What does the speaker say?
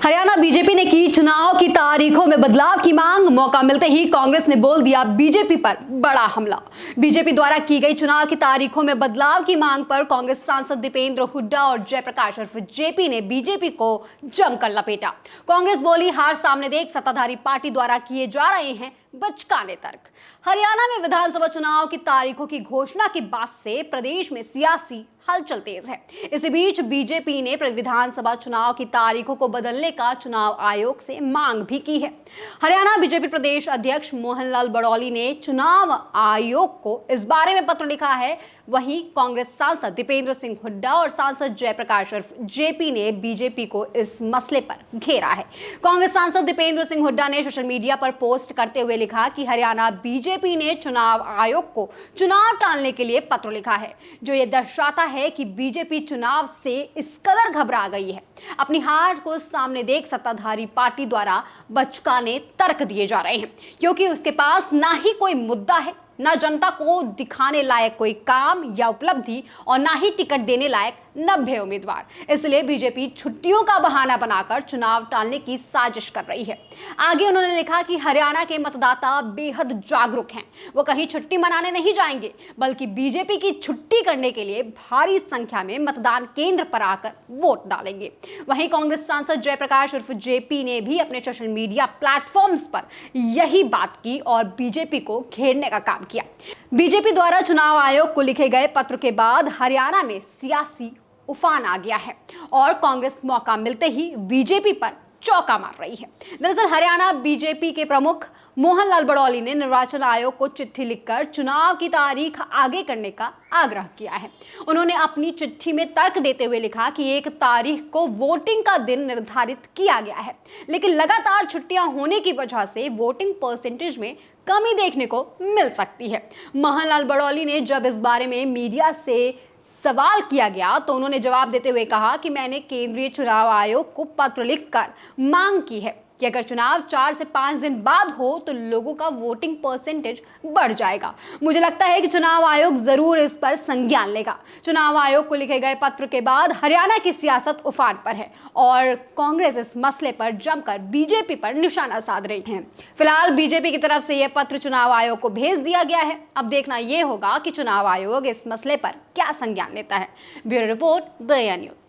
Haryana BJP ने की चुनाव की तारीखों में बदलाव की मांग। मौका मिलते ही कांग्रेस ने बोल दिया बीजेपी पर बड़ा हमला। बीजेपी द्वारा की गई चुनाव की तारीखों में बदलाव की मांग पर कांग्रेस सांसद दीपेंद्र हुड्डा और जयप्रकाश उर्फ जेपी ने बीजेपी को जमकर लपेटा। कांग्रेस बोली, हार सामने देख सत्ताधारी पार्टी द्वारा किए जा रहे हैं बचकाने तर्क। हरियाणा में विधानसभा चुनाव की तारीखों की घोषणा के बाद से प्रदेश में सियासी हलचल तेज है। इसी बीच बीजेपी ने विधानसभा चुनाव की तारीखों को बदलने का चुनाव आयोग से मांग भी की है। हरियाणा बीजेपी प्रदेश अध्यक्ष मोहनलाल बड़ौली ने चुनाव आयोग को इस बारे में पत्र लिखा है। वहीं कांग्रेस सांसद दीपेंद्र सिंह हुड्डा और सांसद जयप्रकाश उर्फ जेपी ने बीजेपी को इस मसले पर घेरा है। कांग्रेस सांसद दीपेंद्र सिंह हुड्डा ने सोशल मीडिया पर पोस्ट करते हुए लिखा कि हरियाणा बीजेपी ने चुनाव आयोग को चुनाव टालने के लिए पत्र लिखा है, जो ये दर्शाता है कि बीजेपी चुनाव से इस कदर घबरा गई है। अपनी हार को सामने देख सत्ताधारी पार्टी द्वारा बचकाने तर्क दिए जा रहे हैं, क्योंकि उसके पास ना ही कोई मुद्दा है, ना जनता को दिखाने लायक कोई काम या उपलब्धि, और ना ही टिकट देने लायक नब्बे उम्मीदवार। इसलिए बीजेपी छुट्टियों का बहाना बनाकर चुनाव टालने की साजिश कर रही है। आगे उन्होंने लिखा कि हरियाणा के मतदाता बेहद जागरूक हैं। वो कहीं छुट्टी मनाने नहीं जाएंगे, बल्कि बीजेपी की छुट्टी करने के लिए भारी संख्या में मतदान केंद्र पर आकर वोट डालेंगे। वहीं कांग्रेस सांसद जयप्रकाश उर्फ जेपी ने भी अपने सोशल मीडिया प्लेटफॉर्म्स पर यही बात की और बीजेपी को घेरने का काम किया। बीजेपी द्वारा चुनाव आयोग को लिखे गए पत्र के बाद हरियाणा में सियासी उफान आ गया है और कांग्रेस मौका मिलते ही बीजेपी पर चौका मार रही है। दरअसल हरियाणा बीजेपी के प्रमुख मोहनलाल बड़ौली ने निर्वाचन आयोग को चिट्ठी लिखकर चुनाव की तारीख आगे करने का आग्रह किया है। उन्होंने अपनी चिट्ठी में तर्क देते हुए लिखा कि 1 तारीख को वोटिंग का दिन निर्धारित किया गया है, लेकिन लगातार छुट्टियां होने की वजह से वोटिंग परसेंटेज में कमी देखने को मिल सकती है। मोहनलाल बड़ौली ने जब इस बारे में मीडिया से सवाल किया गया तो उन्होंने जवाब देते हुए कहा कि मैंने केंद्रीय चुनाव आयोग को पत्र लिखकर मांग की है कि अगर चुनाव 4 से 5 दिन बाद हो तो लोगों का वोटिंग परसेंटेज बढ़ जाएगा। मुझे लगता है कि चुनाव आयोग जरूर इस पर संज्ञान लेगा। चुनाव आयोग को लिखे गए पत्र के बाद हरियाणा की सियासत उफान पर है और कांग्रेस इस मसले पर जमकर बीजेपी पर निशाना साध रही है। फिलहाल बीजेपी की तरफ से यह पत्र चुनाव आयोग को भेज दिया गया है। अब देखना यह होगा कि चुनाव आयोग इस मसले पर क्या संज्ञान लेता है। ब्यूरो रिपोर्ट, दया न्यूज।